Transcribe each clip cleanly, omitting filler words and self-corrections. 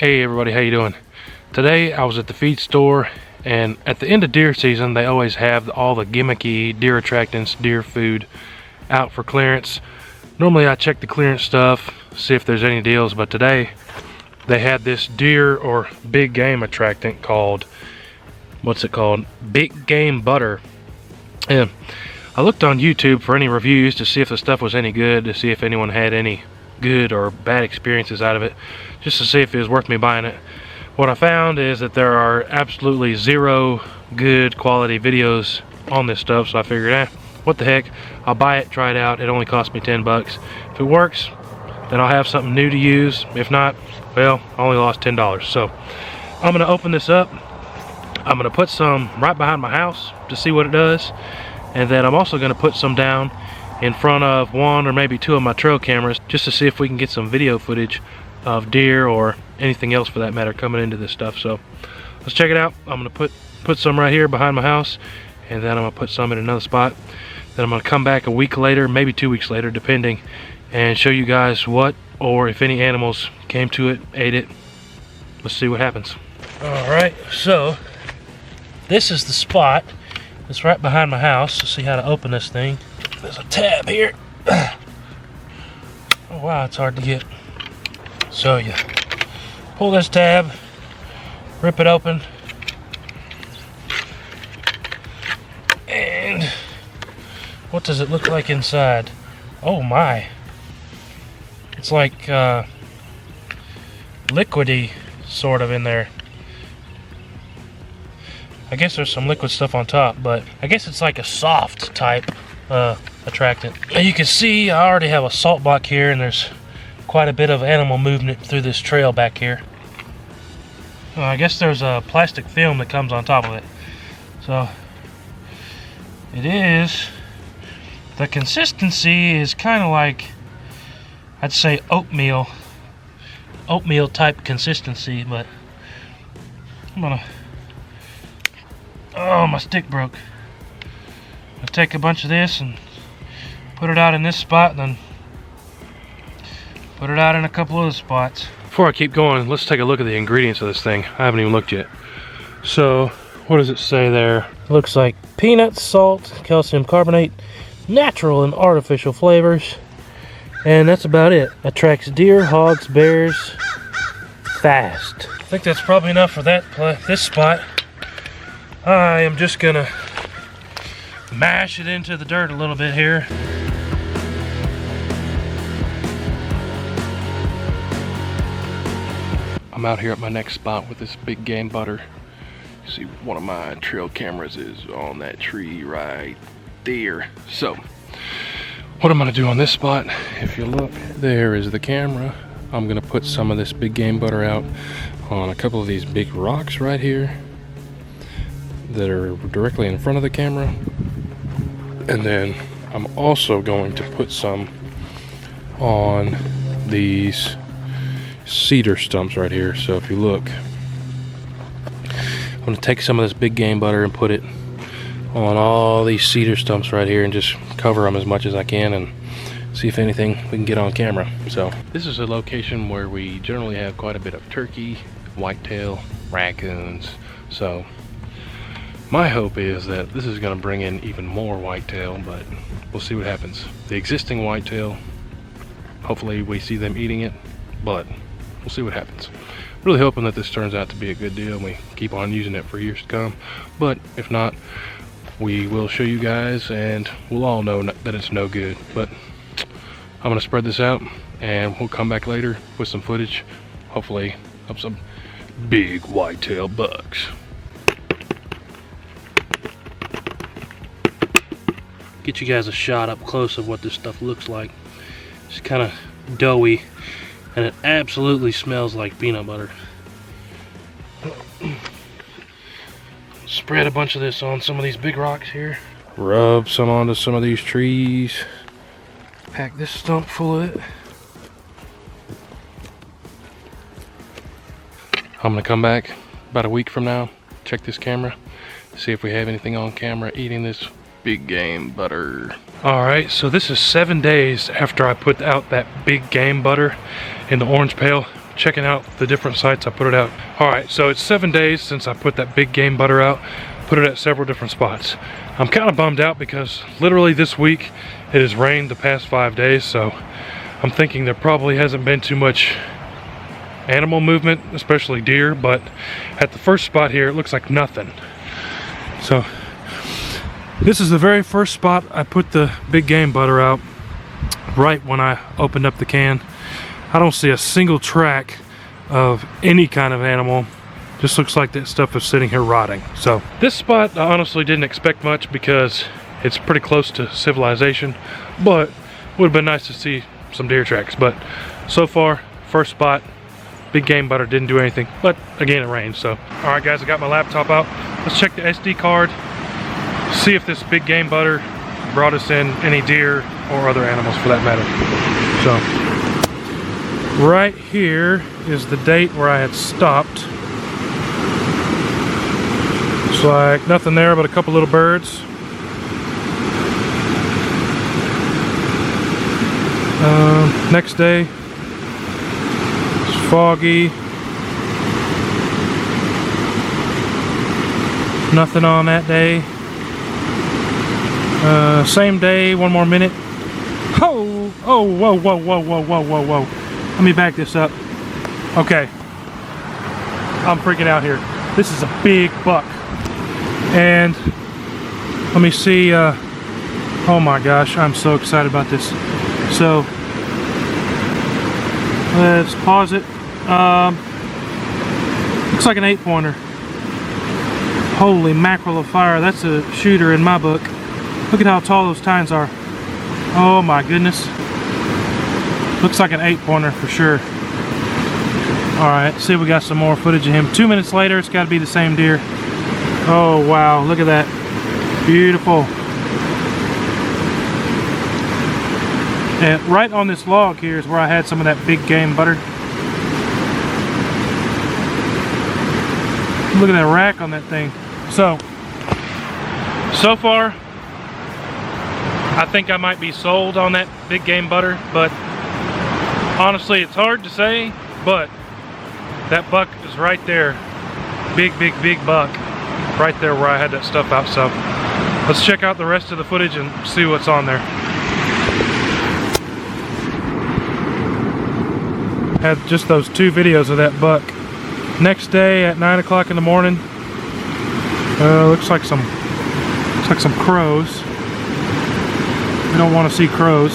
Hey everybody, how you doing? Today I was at the feed store, and at the end of deer season they always have all the gimmicky deer attractants, deer food out for clearance. Normally I check the clearance stuff, see if there's any deals, but today they had this deer or big game attractant called, what's it called? Big Game Butter. And I looked on YouTube for any reviews to see if the stuff was any good, to see if anyone had any good or bad experiences out of it, just to see if it was worth me buying it. What I found is that there are absolutely zero good quality videos on this stuff, so I figured, what the heck, I'll buy it, try it out. It only cost me 10 bucks. If it works, then I'll have something new to use. If not, well, I only lost $10. So I'm gonna open this up. I'm gonna put some right behind my house to see what it does, and then I'm also gonna put some down in front of one or maybe two of my trail cameras, just to see if we can get some video footage of deer or anything else for that matter coming into this stuff. So let's check it out. I'm gonna put some right here behind my house, and then I'm gonna put some in another spot. Then I'm gonna come back a week later, maybe 2 weeks later, depending, and show you guys what or if any animals came to it, ate it. Let's see what happens. All right, so this is the spot. It's right behind my house. Let's see how to open this thing. There's a tab here. Oh wow, it's hard to get. So you pull this tab, rip it open, and what does it look like inside? Oh my. It's like liquidy sort of in there. I guess there's some liquid stuff on top, but I guess it's like a soft type attractant. Now you can see I already have a salt block here, and there's quite a bit of animal movement through this trail back here. I guess there's a plastic film that comes on top of it. So it is, the consistency is kind of like, I'd say oatmeal type consistency, but I'm gonna, oh, my stick broke. I'll take a bunch of this and put it out in this spot, then put it out in a couple other spots. Before I keep going, let's take a look at the ingredients of this thing. I haven't even looked yet. So, what does it say there? Looks like peanuts, salt, calcium carbonate, natural and artificial flavors, and that's about it. Attracts deer, hogs, bears fast. I think that's probably enough for this spot. I am just gonna mash it into the dirt a little bit here. I'm out here at my next spot with this Big Game Butter. You see one of my trail cameras is on that tree right there. So what I'm gonna do on this spot, if you look, there is the camera. I'm gonna put some of this Big Game Butter out on a couple of these big rocks right here that are directly in front of the camera. And then I'm also going to put some on these cedar stumps right here. So if you look, I'm going to take some of this Big Game Butter and put it on all these cedar stumps right here and just cover them as much as I can and see if anything we can get on camera. So this is a location where we generally have quite a bit of turkey, whitetail, raccoons. So my hope is that this is going to bring in even more whitetail, but we'll see what happens. The existing whitetail, hopefully we see them eating it, but we'll see what happens. Really hoping that this turns out to be a good deal and we keep on using it for years to come. But if not, we will show you guys and we'll all know that it's no good. But I'm going to spread this out and we'll come back later with some footage, hopefully of some big whitetail bucks. Get you guys a shot up close of what this stuff looks like. It's kind of doughy, and it absolutely smells like peanut butter. Spread a bunch of this on some of these big rocks here. Rub some onto some of these trees. Pack this stump full of it. I'm gonna come back about a week from now, check this camera, see if we have anything on camera eating this Big Game Butter. Alright, so this is 7 days after I put out that Big Game Butter in the orange pail. checking out the different sites I put it out. Alright, so it's 7 days since I put that big game butter out. Put it at several different spots. I'm kind of bummed out because literally this week it has rained the past 5 days, so I'm thinking there probably hasn't been too much animal movement, especially deer, but at the first spot here it looks like nothing. So this is the very first spot I put the big game butter out, right when I opened up the can. I don't see a single track of any kind of animal. Just looks like that stuff is sitting here rotting. So this spot I honestly didn't expect much because it's pretty close to civilization, but would have been nice to see some deer tracks. But so far, first spot, big game butter didn't do anything, but again it rained. So all right guys, I got my laptop out. Let's check the SD card, see if this big game butter brought us in any deer or other animals for that matter. So right here is the date where I had stopped. Looks like nothing there but a couple little birds. Next day, it's foggy. Nothing on that day. Same day, one more minute. Oh, whoa, whoa, whoa, whoa, whoa, whoa, whoa. Let me back this up. Okay. I'm freaking out here. This is a big buck. And let me see, oh my gosh, I'm so excited about this. So, let's pause it. Looks like an 8-pointer. Holy mackerel of fire, that's a shooter in my book. Look at how tall those tines are. Oh my goodness. Looks like an 8-pointer for sure. Alright, see if we got some more footage of him. 2 minutes later, it's got to be the same deer. Oh wow, look at that. Beautiful. And right on this log here is where I had some of that big game butter. Look at that rack on that thing. So far, I think I might be sold on that big game butter, but honestly, it's hard to say, but that buck is right there. Big, big, big buck. Right there where I had that stuff out. So let's check out the rest of the footage and see what's on there. Had just those 2 videos of that buck. Next day at 9 o'clock in the morning, looks like some crows. We don't want to see crows.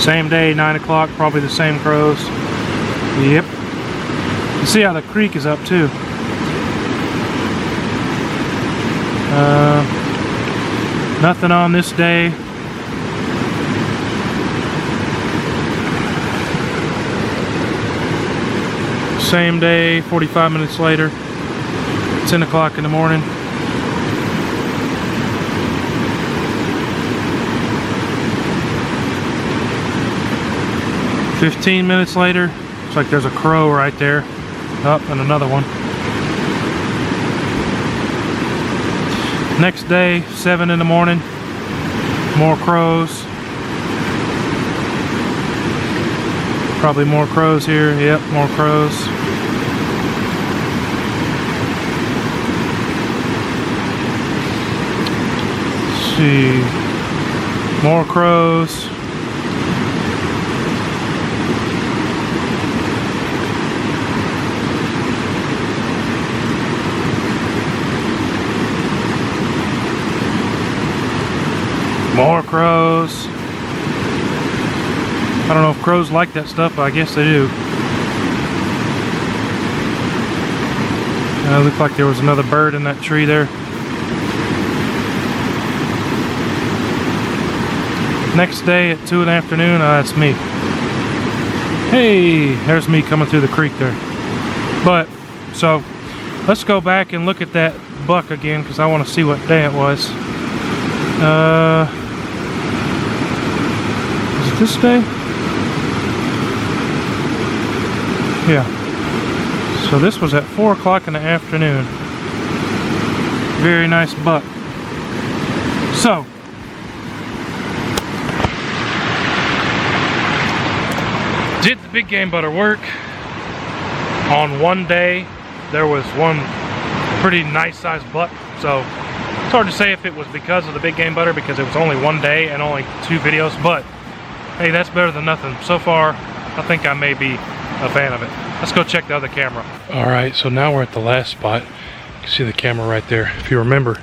Same day, 9 o'clock, probably the same crows. Yep. You see how the creek is up too. Nothing on this day. Same day, 45 minutes later, 10 o'clock in the morning. "15 minutes later, looks like there's a crow right there. Oh, and another one. Next day, 7 in the morning, more crows. Probably more crows here. Yep, more crows. Let's see. More crows. More crows. I don't know if crows like that stuff, but I guess they do. It looked like there was another bird in that tree there. Next day at 2 in the afternoon, that's me. Hey, there's me coming through the creek there. But, so, let's go back and look at that buck again, because I want to see what day it was. Is it this day? Yeah. So this was at 4 o'clock in the afternoon. Very nice buck. So, Did the big game butter work? On one day, there was one pretty nice sized buck, so it's hard to say if it was because of the big game butter, because it was only one day and only 2 videos, but hey, that's better than nothing. So far, I think I may be a fan of it. Let's go check the other camera. All right, so now we're at the last spot. You can see the camera right there. If you remember,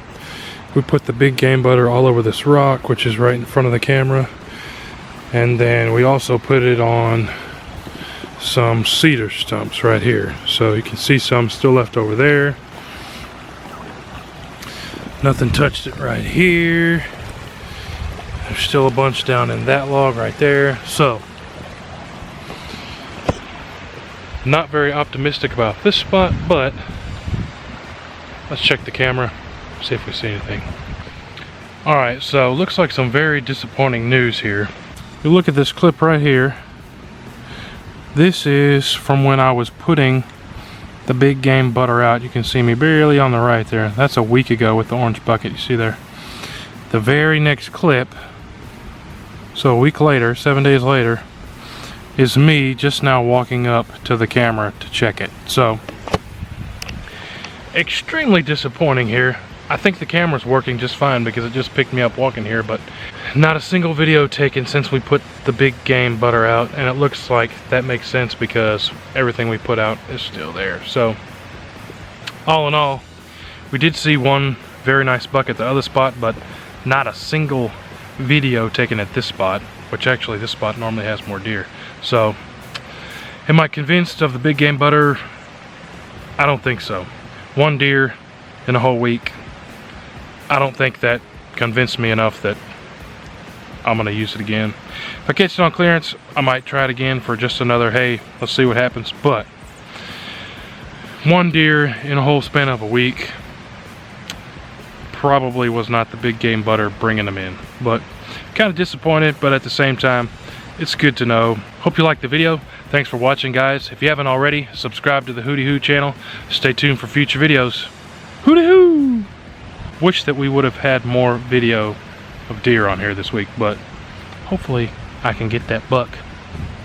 we put the big game butter all over this rock, which is right in front of the camera. And then we also put it on some cedar stumps right here. So you can see some still left over there. Nothing touched it right here. There's still a bunch down in that log right there. So, not very optimistic about this spot, but let's check the camera, see if we see anything. Alright, so looks like some very disappointing news here. You look at this clip right here. This is from when I was putting the big game butter out. You can see me barely on the right there. That's a week ago with the orange bucket, you see there. The very next clip, so a week later, 7 days later, is me just now walking up to the camera to check it. So, extremely disappointing here. I think the camera's working just fine because it just picked me up walking here, but not a single video taken since we put the big game butter out, and it looks like that makes sense because everything we put out is still there. So, all in all, we did see one very nice buck at the other spot, but not a single video taken at this spot, which actually this spot normally has more deer. So, am I convinced of the big game butter? I don't think so. One deer in a whole week. I don't think that convinced me enough that I'm gonna use it again. If I catch it on clearance, I might try it again for just another, hey, let's see what happens. But one deer in a whole span of a week probably was not the big game butter bringing them in. But kind of disappointed, but at the same time, it's good to know. Hope you liked the video. Thanks for watching, guys. If you haven't already, subscribe to the Hootie Hoo channel. Stay tuned for future videos. Hootie Hoo! Wish that we would have had more video of deer on here this week, but hopefully I can get that buck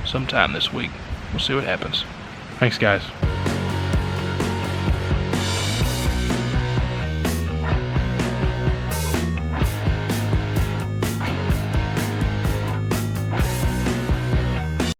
sometime this week. We'll see what happens. Thanks, guys.